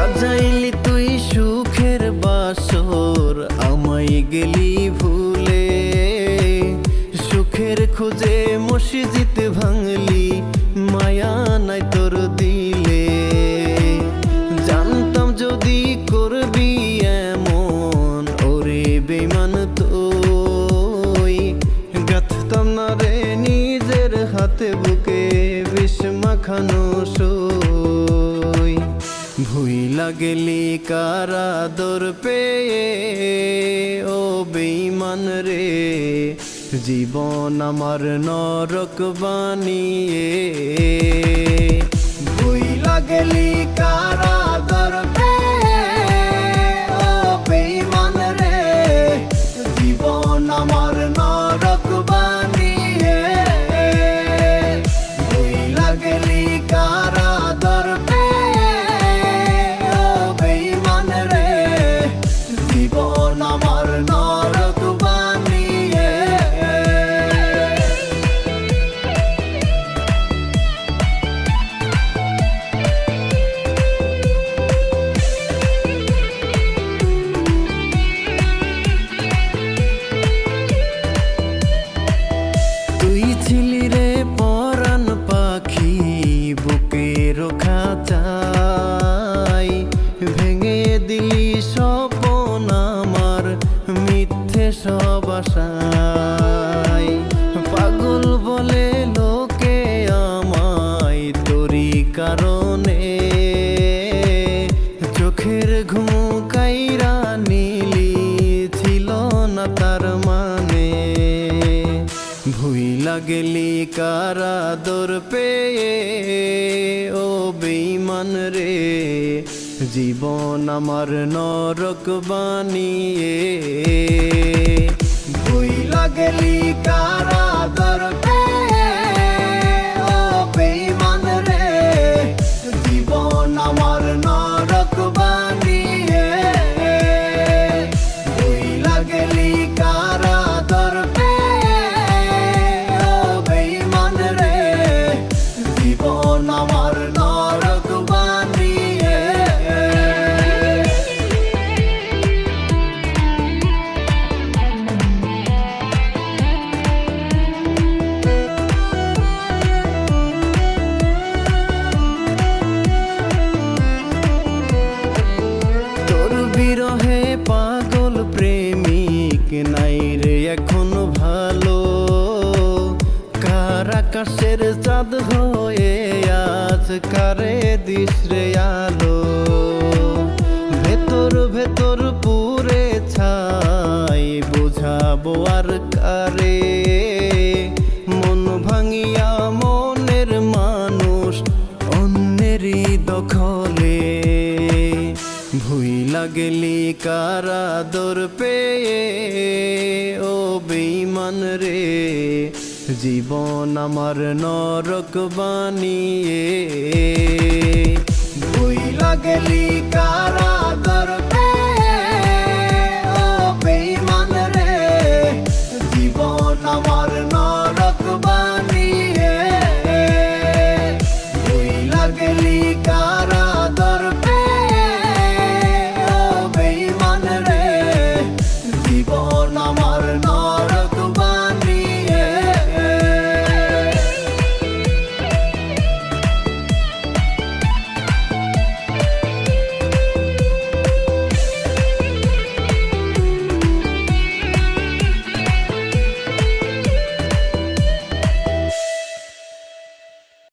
সাজাইলি তুই সুখের বাসর, আমায় গেলি ভুলে। সুখের খোঁজে মসজিদ ভাঙলি, মায়া নাই তোর দিলে। জানতাম যদি করবি এমন, ওরে বেঈমান তুই। গাঁথতাম না রে নিজের হাতে বুকে বিষ মাখানো সই। ভুইলা গেলি কারা দর পেয়ে, ও বেঈমান রে, জীবন আমার নরক বানিয়ে। ভুইলা গেলি কারা দর পেয়ে, ও বেঈমান রে, জীবন আমার নরক বানিয়ে। ভুইলা গেলি কারা দর পেয়ে, ও বেঈমান রে, জীবন আমার নরক বানিয়ে। তুই ছিলি রে পরাণ পাখি, বুকের খাঁচাই। ভেঙে দিলি স্বপ্ন আমার, মিথ্যে সব আশায়। পাগল বলে লোকে আমায় তোরি কারণে। চোখের ঘুম কাইরা নিলি, ছিল না তার মানে। ভুইলা গেলি কারা দর পেয়ে, ও বেঈমান রে, জীবন আমার নরক বানিয়ে। ভুইলা গেলি কারা দর পেয়ে, ও বেঈমান রে, জীবন আমার নরক বানিয়ে। ভুইলা গেলি কারা দর পেয়ে, ও বেঈমান রে, জীবন আমার নরক বানিয়ে। তোর বিরহে পাগল প্রেমিক নাই রে এখন ভালো। কার আকাশের চাঁদ হয়ে আজ কারে দিস রে আলো। ভেতর ভেতর পুরে ছাই, বোঝাবো আর কারে। মন ভাঙিয়া মনের মানুষ অন্যেরই দখলে। ভুইলা গেলি কারা দর পেয়ে, ও বেঈমান রে, জীবন আমার নরক বানিয়ে। ভুইলা গেলি কারা